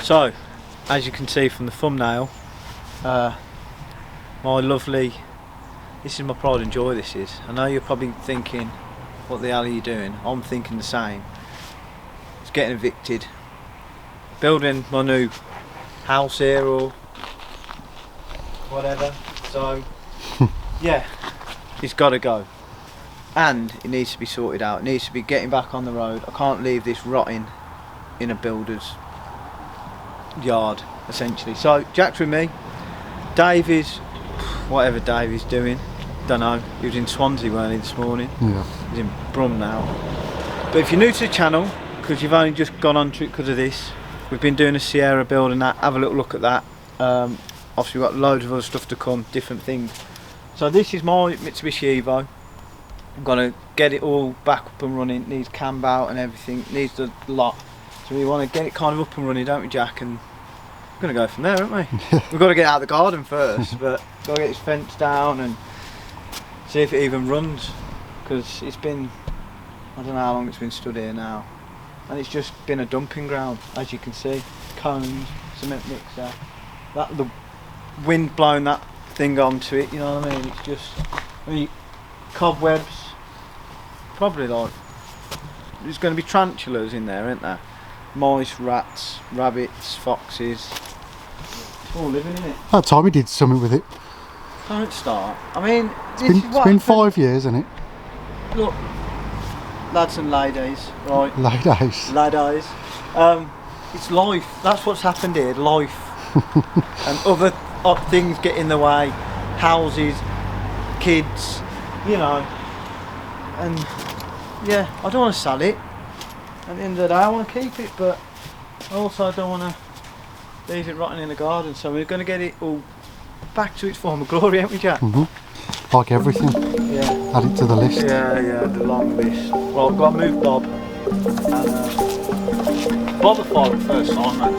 So, as you can see from the thumbnail, my lovely, this is my pride and joy, this is. I know you're probably thinking, what the hell are you doing? I'm thinking the same. It's getting evicted. Building my new house here or whatever. So, yeah, it's got to go. And it needs to be sorted out. It needs to be getting back on the road. I can't leave this rotting in a builder's yard, essentially. So Jack's with me. Dave is whatever Dave is doing, don't know. He was in Swansea, weren't he, this morning? Yeah. He's in Brum now. But if you're new to the channel, because you've only just gone on to it because of this, we've been doing a Sierra build and that. Have a little look at that. Obviously we've got loads of other stuff to come, different things. So this is my Mitsubishi Evo. I'm gonna get it all back up and running. It needs cam out and everything. It needs the lot. So we want to get it kind of up and running, don't we, Jack? And we're going to go from there, aren't we? We've got to get out of the garden first, but got to get this fence down and see if it even runs. Because it's been, I don't know how long it's been stood here now. And it's just been a dumping ground, as you can see. Cones, cement mixer. The wind blowing that thing onto it, you know what I mean? It's just, cobwebs. Probably like, there's going to be tarantulas in there, isn't there? Mice, rats, rabbits, foxes. It's all living in it. That time he did something with it. Don't start. I mean, It's been 5 years, hasn't it? Look, lads and ladies, right? Ladies. Ladies. It's life. That's what's happened here. Life. And other odd things get in the way. Houses, kids, you know. And yeah, I don't want to sell it. At the end of the day, I want to keep it, but I also don't want to leave it rotting in the garden. So we're going to get it all back to its former glory, ain't we, Jack? Like everything. Yeah. Add it to the list. Yeah, the long list. Well, I've got to move Bob. And, Bob will follow the first time, man.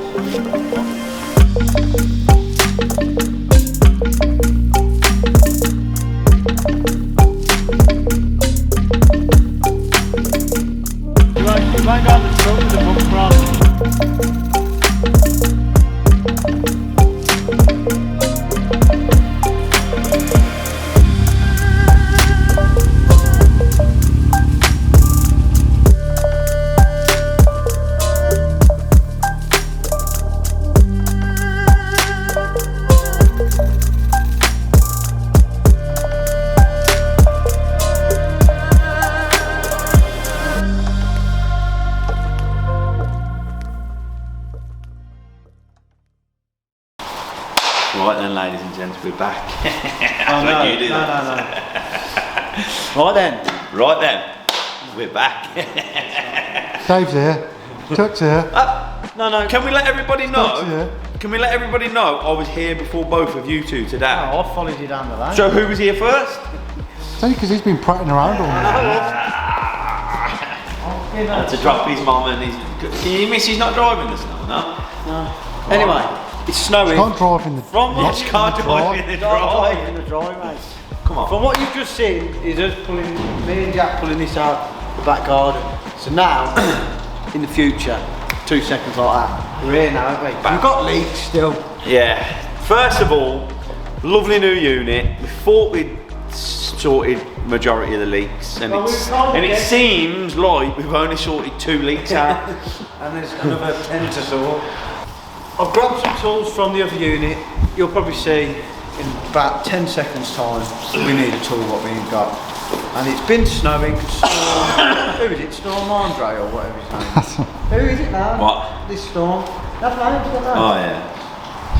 You might go on the front with the bumper on. Right then, ladies and gents, we're back. Oh, no, you do no. Right then, we're back. Dave's here. Chuck's here. No. Can we let everybody Chuck's know? here. Can we let everybody know I was here before both of you two today? Oh, I followed you down the lane. So who was here first? It's only because he's been prattling around all night. To drop his mum and his... Can you miss he's not driving this now? No? Anyway, it's snowing. Can't drive in the... From what You can't drive in the drive. in the drive, mate. Come on. From what you've just seen, is us pulling, me and Jack pulling this out the back garden. So now, in the future, 2 seconds like that, we're here now, haven't we? We've got leaks still. Yeah. First of all, lovely new unit. We thought we'd sorted majority of the leaks, and it seems like we've only sorted 2 leaks out. And there's another 10 to sort. I've grabbed some tools from the other unit. You'll probably see in about 10 seconds time we need a tool what we've got. And it's been snowing. Who is it? Storm Andre or whatever his name is. Who is it now? What? This Storm. That's my name's got that. Oh yeah.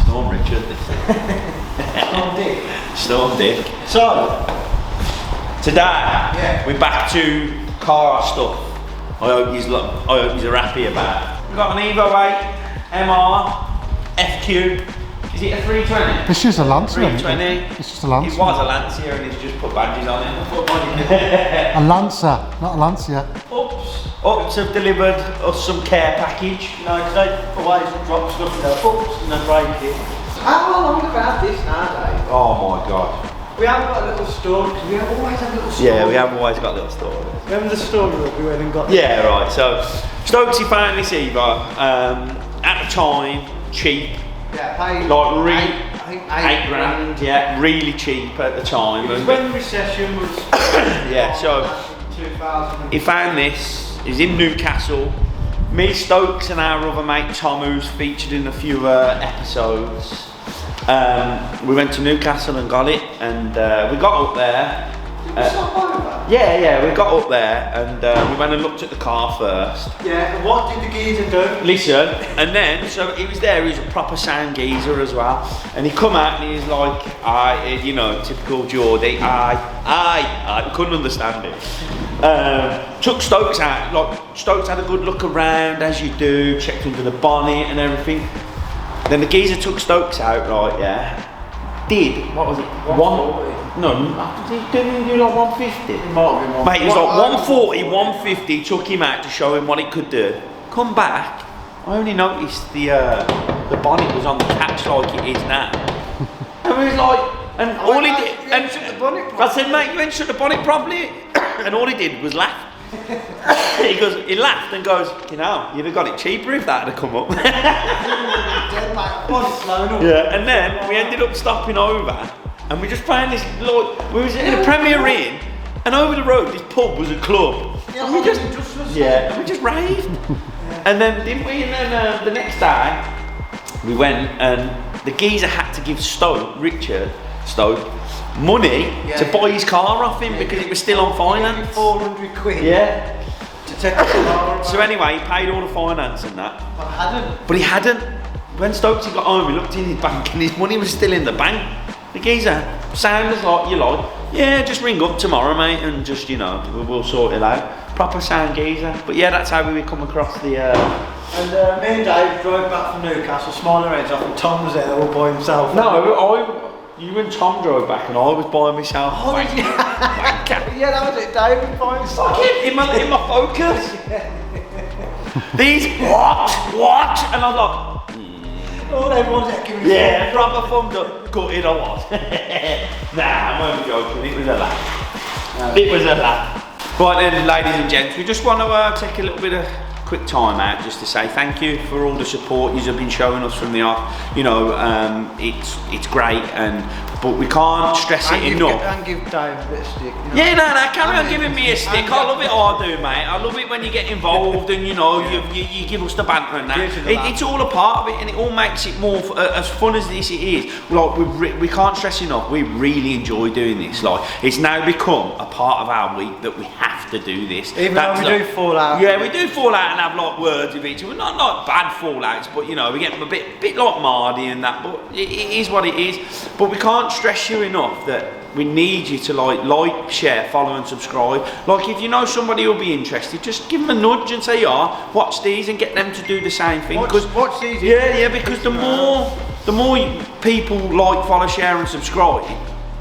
Storm Richard. Storm Dick. Storm Dick. So, today, yeah, we're back to car stuff. I hope he's happy about it. We've got an Evo 8 MR FQ. Is it a 320? It's just a Lancer, isn't it? 320. It's just a Lancer. It was a Lancia and he's just put badges on it. A Lancer, not a Lancia. Ups have delivered us some care package. no, because they always drop stuff in their books and they break it. How long have we had this nowadays? Oh my god. We haven't got a little store because we always have little stores. Yeah, we have always got little stories. Remember the story that we went and got? Yeah, right. So Stokesy found this Evo. At the the time, cheap. Yeah, paid Like I think eight grand, yeah, really cheap at the time. It was when the recession was. Yeah, so 2000. he found this. He's in Newcastle. Me, Stokes, and our other mate Tom, who's featured in a few episodes. We went to Newcastle and got it, and we got up there. Yeah, we got up there and we went and looked at the car first. Yeah, and what did the geezer do? Listen, and then, so he was there, he was a proper sound geezer as well. And he come out and he's like, you know, typical Geordie, I couldn't understand it. Took Stokes out, like, Stokes had a good look around, as you do, checked under the bonnet and everything. Then the geezer took Stokes out, right, yeah. What was it? 140? No, didn't he do like 150? Mate, it was like 140, 150, took him out to show him what it could do. Come back, I only noticed the bonnet was on the catch like it is now. And we was like, and all he did, and I said, mate, you ain't shut the bonnet properly. And all he did was laugh. He laughed and goes, you know, you'd have got it cheaper if that had come up. Yeah, and then we ended up stopping over and we just found this, like, we was in a Premier Inn and over the road this pub was a club. Yeah, and we just raved. And then, didn't we? And then the next day we went and the geezer had to give Richard Stoke, money to buy his car off him because it was still on finance. 400 quid. Yeah. To take the car. So anyway, he paid all the finance and that. But he hadn't. When Stokesy got home, he looked in his bank and his money was still in the bank. The geezer sounded like, you like, yeah, just ring up tomorrow, mate, and just, you know, we'll sort it out. Proper sound geezer. But yeah, that's how we come across the. And me and Dave drove back from Newcastle, smiling our heads off, and Tom was there all by himself. You and Tom drove back and I was by myself. Oh, yeah, that was it. Dave was by himself. In my Focus. These what? And I was like. Oh, everyone's giving me. Yeah, proper thumbs up. Gutted I was. Nah, I'm only joking. It was a laugh. It was a laugh. Right then, ladies and gents, we just want to take a little bit of quick time out just to say thank you for all the support you have been showing us from the off. You know, it's great, but we can't stress it enough. And give Dave a bit of stick. You know? Yeah, no, carry on giving me a stick. I love it all I do, mate. I love it when you get involved and you know you give us the banter and that. It's all a part of it, and it all makes it more as fun as this it is. Like we can't stress enough. We really enjoy doing this. Like it's now become a part of our week that we have to do this. Even though we do fall out. Yeah, we do fall out and have like words with each other. Not like bad fallouts, but you know we get a bit like Mardy and that. But it is what it is. But we can't stress you enough that we need you to like, share, follow and subscribe. Like if you know somebody who'll be interested, just give them a nudge and say, yeah, watch these and get them to do the same thing. Watch these. Yeah, because the more people like, follow, share and subscribe,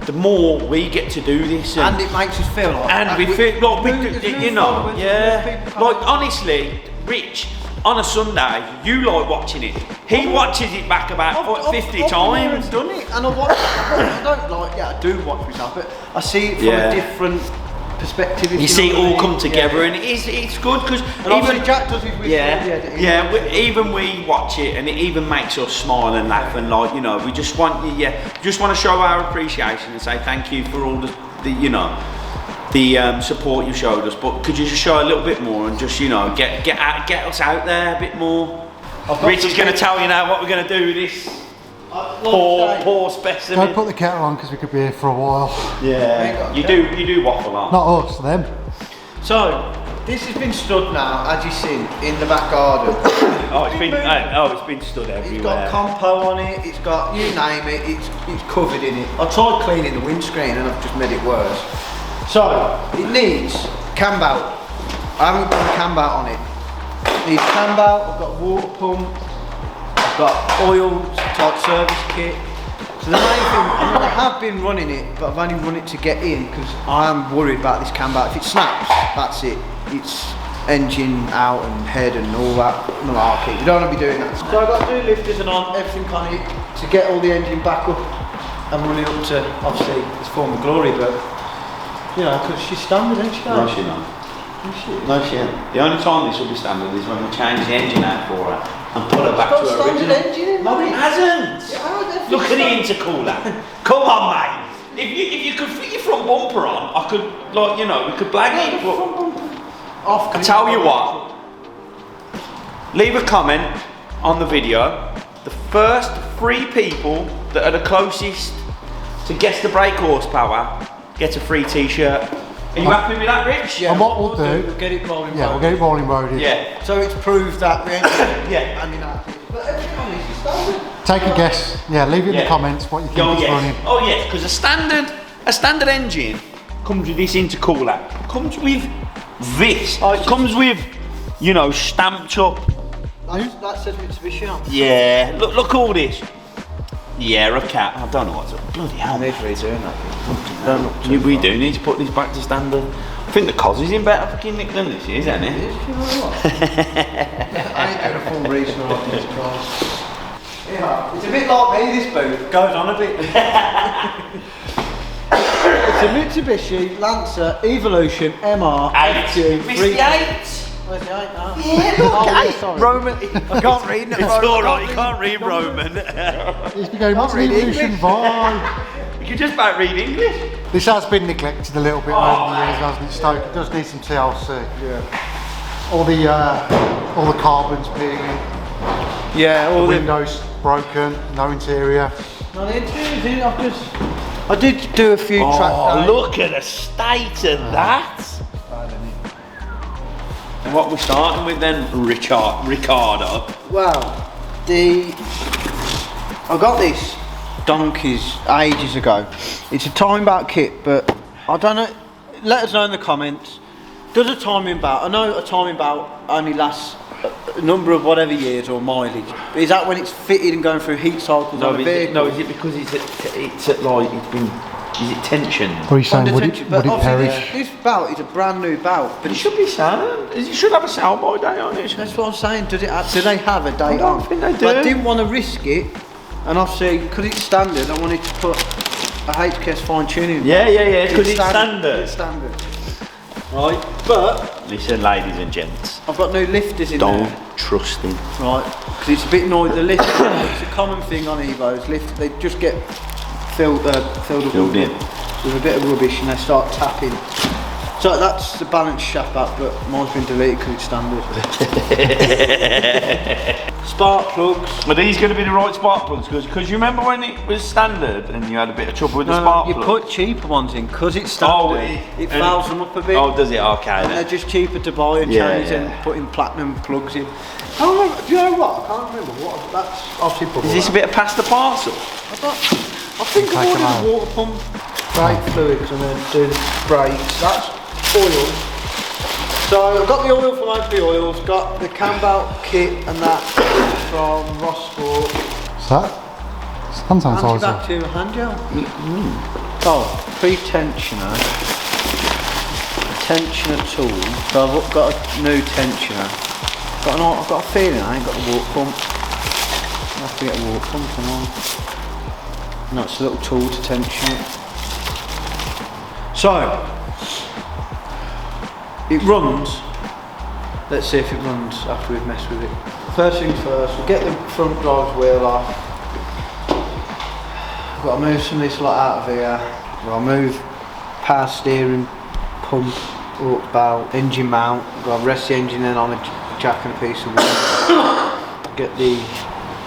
the more we get to do this. And it makes us feel like. And we feel like we do, you know, yeah. Like honestly, Rich, on a Sunday, you like watching it. He watches it back about 50 times. I've done it, and I watch. I don't like. Yeah, I do watch myself, but I see it from a different perspective. You see it all come together, and it's good because even Jack does it with even we watch it, and it even makes us smile and laugh, and like you know, we just want you, just want to show our appreciation and say thank you for all the you know. The support you showed us, but could you just show a little bit more and just, you know, get us out there a bit more? Rich is going to tell you now what we're going to do with this poor specimen. Don't put the kettle on because we could be here for a while. Yeah, you do waffle on. Not us, them. So this has been stood now, as you've seen, in the back garden. It's been stood everywhere. It's got compo on it. It's got you name it. It's covered in it. I tried cleaning the windscreen and I've just made it worse. So, it needs cam belt. I haven't got a cam belt on it. It needs cam belt, I've got a water pump, I've got oil type service kit. So the main thing, I have been running it, but I've only run it to get in because I am worried about this cam belt. If it snaps, that's it. It's engine out and head and all that malarkey. You don't want to be doing that. So I've got to do lifters and on, everything on it to get all the engine back up and running up to, obviously, its former glory, but you know, because she's standard, isn't she? No, she's not. No, she ain't. The only time this will be standard is when we change the engine out for her. and put her back to her original. No, it hasn't. Look at the intercooler. Come on, mate. If you could fit your front bumper on, I could, like, you know, we could blag it. But I tell you what. Leave a comment on the video. The first 3 people that are the closest to guess the brake horsepower get a free t-shirt. Are you happy with that, Rich? Yeah. And what we'll do, we'll get it rolling. Yeah, we'll get it rolling roaded. Yeah. So it's proved that we ain't Yeah. handing out. But everything on this is standard. Take a guess. Yeah, leave it in the comments what you think Oh it's yes. running. Oh yes, because a standard engine comes with this intercooler. Comes with this. Comes with, you know, stamped up. That says Mitsubishi on. Yeah. Look all this. Yeah, a cat. I don't know what's up. Bloody hell. I need to return that. We do need to put this back to standard. I think the cos is in better fucking nick than this is, isn't it? You know what? I ain't doing a full reason on this car. Yeah, it's a bit like me, this boot. Goes on a bit. It's a Mitsubishi Lancer Evolution MR FG. Missed the 8. Where's the 8 now? Yeah, look, Oh, 8. sorry. Roman. I can't read it. It's alright, you can't read Roman. It's becoming much read evolution English. vibe. You can just about read English. This has been neglected a little bit over the years, hasn't it, Stoke? It does need some TLC. Yeah. All the carbon's peeling, Yeah, all the the windows broken, no interior. No, the interior, I did do a few track Oh, days. look at the state of that. And what we're starting with then, Ricardo. Well, I got this donkeys ages ago. It's a timing belt kit, but I don't know. Let us know in the comments. Does a timing belt? I know a timing belt only lasts a number of whatever years or mileage. But is that when it's fitted and going through heat cycles on a vehicle? Is it because it's at like it's been? Is it tension? What are you saying? Under Would tension, it but obviously perish? this belt is a brand new belt. But But it should be sound. It should have a sell by day on it. that's what I'm saying. Do they have a date I don't on? think they But do. I didn't want to risk it, and obviously because it's standard, I wanted to put a HKS fine tuning. Yeah, because it's standard. It's standard. Right, but Listen, ladies and gents, I've got new lifters in don't there. trust him. Right, because it's a bit noisy. The lift, it's a common thing on Evos. Lift, they just get filled up Filled in. with a bit of rubbish, and they start tapping. So that's the balance shaft back, but mine's been deleted because it's standard. Spark plugs. Are these going to be the right spark plugs? Because you remember when it was standard and you had a bit of trouble with the spark you plug? put cheaper ones in because it's standard. It fouls them up a bit. Oh, does it? Okay And they're then. just cheaper to buy and Yeah, change yeah. and put in platinum plugs in. I don't remember, do you know what? I can't remember what that's obviously bubble Is this a wrap. bit of pasta parcel? I think Take I've 'em out. ordered a water pump, brake fluids, and then do the brakes. That's oil. So I've got the oil from OP Oils, got the cam belt kit and that from Ross Sport. What's that? It's hand sanitizer. Antibacterial hand gel. Oh, pre-tensioner. Tensioner tool. So I've got a new tensioner. I've got a feeling I ain't got the water pump. I have to get a water pump on. No, it's a little tool to tension it. So it runs. Let's see if it runs after we've messed with it. First things first, we'll get the front drive wheel off. I've got to move some of this lot out of here. I'll move power steering, pump, up belt, engine mount. I've got to rest the engine in on a jack and a piece of wood.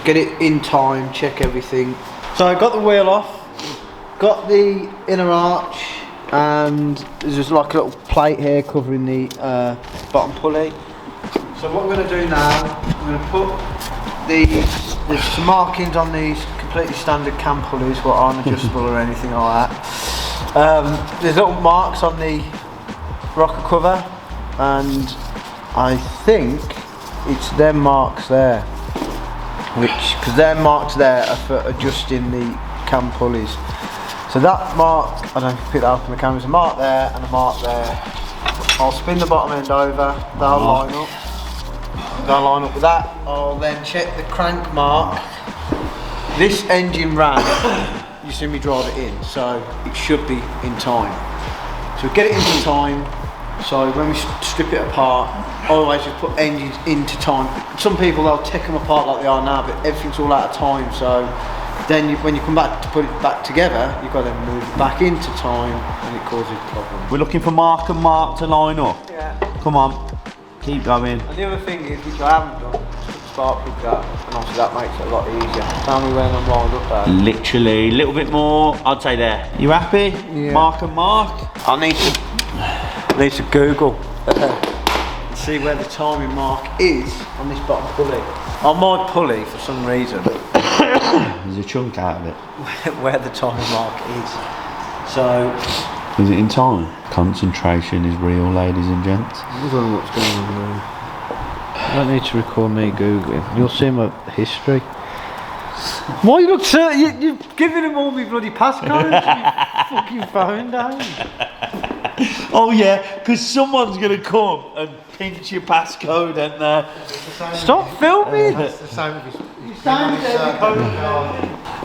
Get it in time, check everything. So I got the wheel off, got the inner arch, and there's just like a little plate here covering the bottom pulley. So what we're going to do now, I'm going to put there's some markings on these completely standard cam pulleys, what aren't adjustable or anything like that. There's little marks on the rocker cover, and I think it's them marks there, because their marks there are for adjusting the cam pulleys. So that mark, I don't know if you pick that up on the camera, there's a mark there and a mark there. I'll spin the bottom end over, they'll line up. They'll line up with that. I'll then check the crank mark. This engine ran, you see me drive it in, so it should be in time. So get it into time, So when we strip it apart, I always just put engines into time. Some people, they'll take them apart like they are now, but everything's all out of time. So then when you come back to put it back together, you've got to move it back into time, and it causes problems. We're looking for Mark and Mark to line up. Yeah. Come on, keep going. And the other thing is, which I haven't done, spark plugs out, and obviously that makes it a lot easier. Tell me when I'm lined up there. Literally, a little bit more, I'd say there. You happy? Yeah. Mark and Mark? I need to Google and see where the timing mark is on this bottom pulley. On my pulley, for some reason, There's a chunk out of it. where the timing mark is. So, Is it in time? Concentration is real, ladies and gents. I don't know what's going on there. I don't need to record me Googling. You'll see my history. Why you look so... You're giving him all my bloody passcodes? You fucking phone down. Oh yeah, because someone's going to come and pinch your passcode and Stop filming! That's the same with his. You stand there because...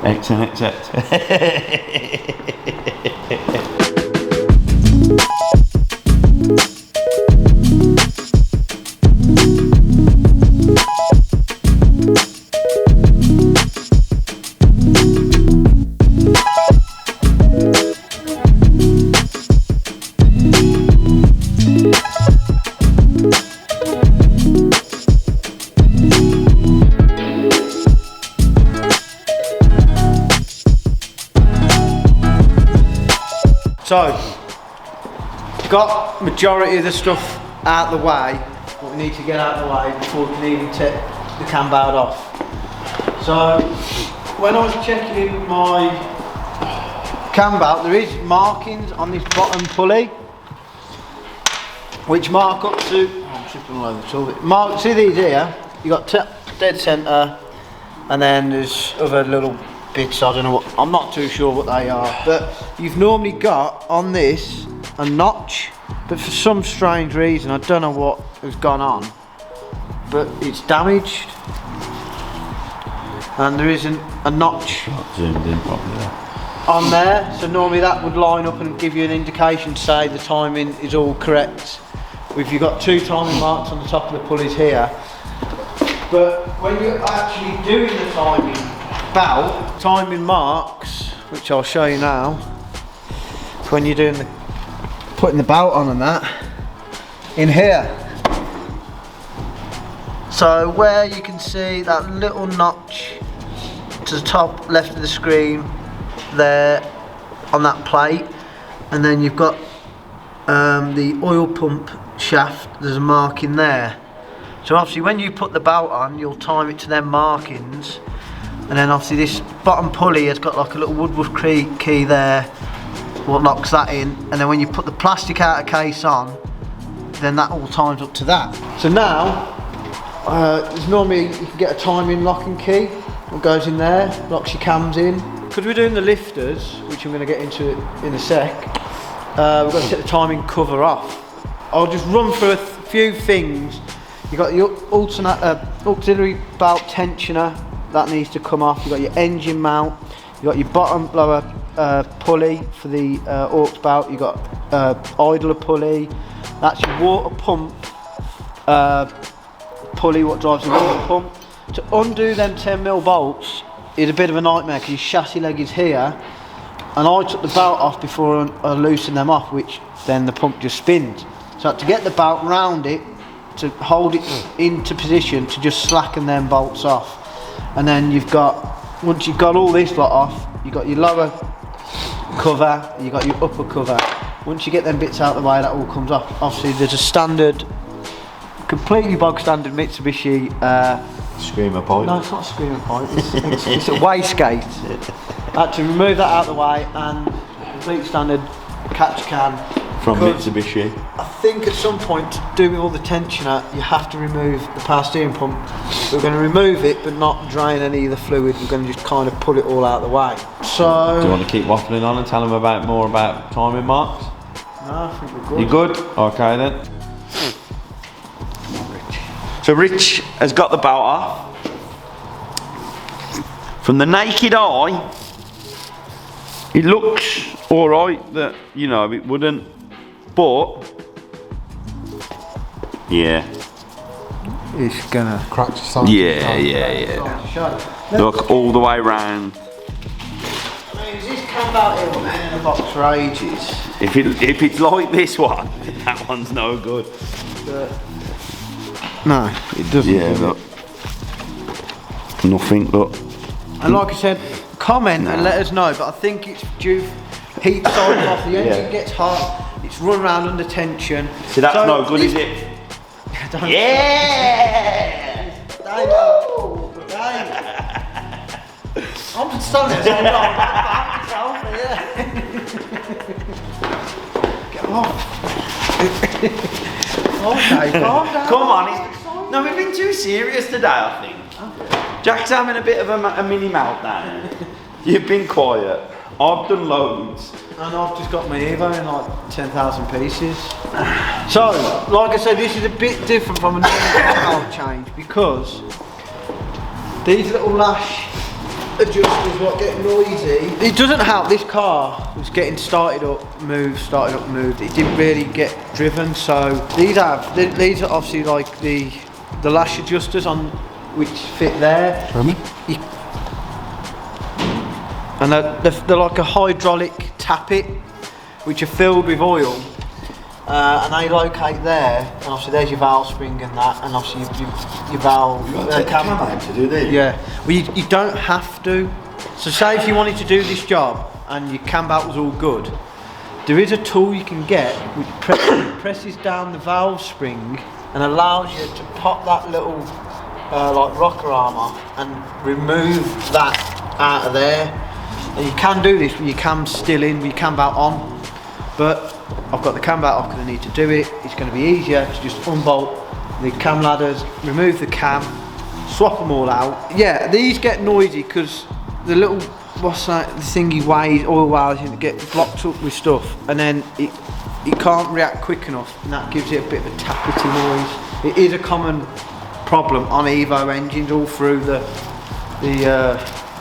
Excellent. So, got majority of the stuff out of the way, what we need to get out of the way before we can even take the cam belt off. So, when I was checking my cam belt, there is markings on this bottom pulley, which mark up to, I'm tripping all over the tool. Mark, see these here? You got dead centre, and then there's other little bits, I don't know what, I'm not too sure what they are, but you've normally got on this a notch, but for some strange reason, I don't know what has gone on, but it's damaged, and there isn't a notch Not zoomed in properly there. on there, so normally that would line up and give you an indication to say the timing is all correct. If you've got two timing marks on the top of the pulleys here, but when you're actually doing the timing marks, which I'll show you now, when you're doing putting the belt on and that, in here. So where you can see that little notch to the top left of the screen there on that plate, and then you've got the oil pump shaft, there's a mark in there. So obviously when you put the belt on, you'll time it to them markings. And then obviously this bottom pulley has got like a little woodwork key there, what locks that in, and then when you put the plastic outer case on, then that all times up to that. So now, there's normally, you can get a timing locking key, that goes in there, locks your cams in. Because we're doing the lifters, which I'm going to get into in a sec, we've got to take the timing cover off. I'll just run through a few things. You've got your auxiliary belt tensioner, that needs to come off. You've got your engine mount, you've got your bottom blower pulley for the aux belt, you've got idler pulley, that's your water pump pulley, what drives the water pump. To undo them 10mm bolts is a bit of a nightmare because your chassis leg is here, and I took the belt off before I loosened them off, which then the pump just spins. So I had to get the belt round it to hold it into position to just slacken them bolts off. And then you've got, once you've got all this lot off, you've got your lower cover, you've got your upper cover. Once you get them bits out of the way, that all comes off. Obviously there's a standard, completely bog standard Mitsubishi Screamer pipe. No, it's not a screamer pipe, it's a wastegate. I had to remove that out of the way, and complete standard catch can. From Mitsubishi. I think at some point, to do with all the tensioner, you have to remove the power steering pump. We're going to remove it, but not drain any of the fluid. We're going to just kind of pull it all out of the way. So, do you want to keep waffling on and tell them more about timing marks? No, I think we're good. You good? Okay then. So Rich has got the belt off. From the naked eye, it looks alright that, you know, it wouldn't, but Yeah. It's gonna Crack your side. Yeah. Look all the way round. I mean, this came out here been in a box for ages. If it's like this one, that one's no good. No, it doesn't. Yeah, look. Nothing, look. And like I said, comment and let us know, but I think it's due heat side off, the engine gets hot, it's run around under tension. See, that's no good, is it? Yeah! Dave, I'm just standing there, Get off. Okay, calm down. Come on, no, we've been too serious today, I think. Jack's having a bit of a mini meltdown. You've been quiet. I've done loads. And I've just got my Evo in like 10,000 pieces. So, like I said, this is a bit different from a normal oil change because these little lash adjusters what get noisy. It doesn't help. This car was getting started up, moved. It didn't really get driven. So these are obviously like the lash adjusters on which fit there. And they're like a hydraulic tappet, which are filled with oil, and they locate there. And obviously, there's your valve spring and that, and obviously your valve. You've got to take the camera out to do this. Yeah, well, you don't have to. So, say if you wanted to do this job and your cam belt was all good, there is a tool you can get which presses down the valve spring and allows you to pop that little like rocker arm off and remove that out of there. And you can do this with your cam still in, with your cam belt on, but I've got the cam belt off because I need to do it. It's going to be easier to just unbolt the cam ladders, remove the cam, swap them all out. Yeah, these get noisy because the little, what's that, the thingy weighs, oil weighs, you get blocked up with stuff, and then it can't react quick enough, and that gives it a bit of a tappety noise. It is a common problem on Evo engines all through the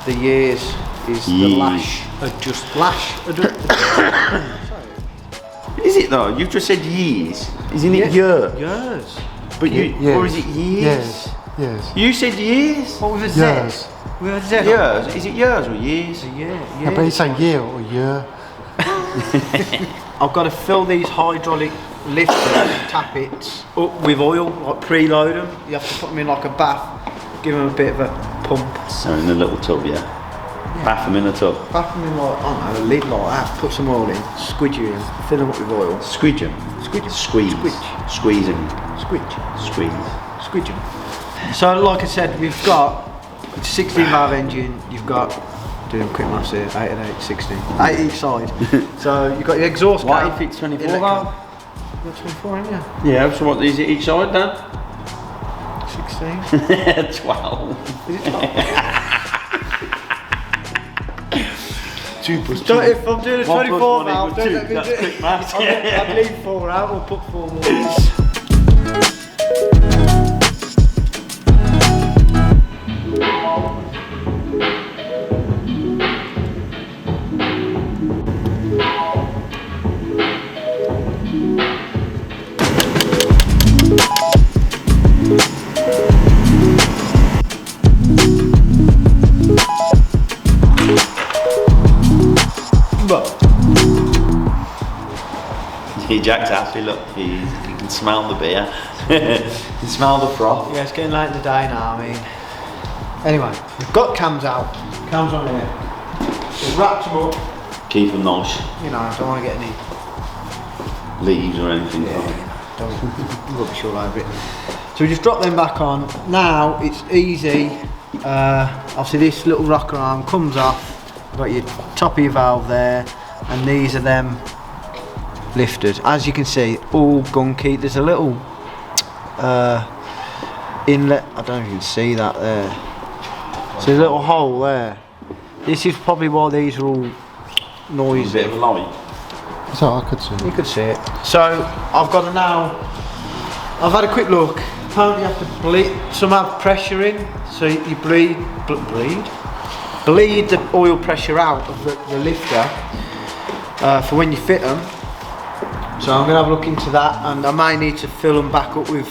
years. Is the lash adjust. Is it though? You've just said years. Isn't it years? Years. But or is it years? Yes. You said years. What was a Z? Years. With a Z. Years. Is it years or years? Yeah. Yeah, but it's a year or year. I've got to fill these hydraulic lift tappets up with oil, like preload them. You have to put them in like a bath, give them a bit of a pump. So in a little tub, yeah. Bath them in a tub. Bath them in like, I don't know, a lid like that, put some oil in, squidge you in, fill them up with oil. Squidge them. Squidge. Squeeze. Squidge. Squeeze them. Squidge. Squeeze. Squidge them. So like I said, we've got a 16 valve engine, you've got, doing quick maths here, 8 and 8, 16. 8 each side. So you've got your exhaust What cam. if it's 24 valve? valve? You've got 24 haven't you? Yeah, so what is it each side then? 16. 12. Is it 12? 2 plus 2. So if I'm doing a 1 plus 24 1 valve, equals 2. That's quick maths. I'd leave 4 out or put 4 more in. Jack's happy, look, you can smell the beer. You can smell the froth. Yeah, it's getting late in the day now, I mean. Anyway, we've got cams out. Cams on here. We've wrapped them up. Keep them nice. You know, I don't want to get any leaves or anything. don't rubbish all over it. So we just drop them back on. Now it's easy. Obviously this little rocker arm comes off. You've got your top of your valve there, and these are them lifters. As you can see, all gunky. There's a little inlet. I don't know if you can see that there. So there's a little hole there. This is probably why these are all noisy. A bit of a light. So I could see it. You could see it. So I've got to now. I've had a quick look. Apparently you have to bleed. Some have pressure in, so you bleed the oil pressure out of the lifter for when you fit them. So I'm going to have a look into that, and I may need to fill them back up with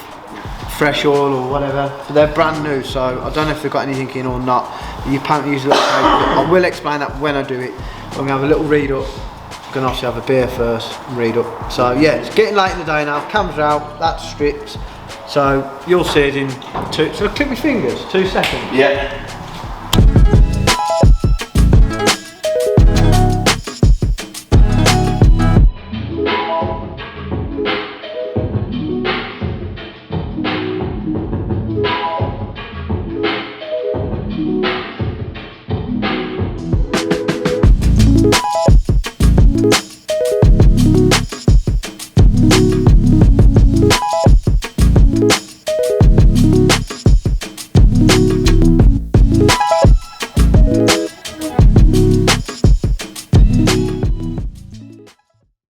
fresh oil or whatever. But they're brand new, so I don't know if they've got anything in or not. You can't use a little tape. I will explain that when I do it. I'm going to have a little read up. I'm going to obviously have a beer first and read up. So yeah, it's getting late in the day now. Cameras are out, that's stripped. So you'll see it in 2, so click my fingers, 2 seconds. Yeah.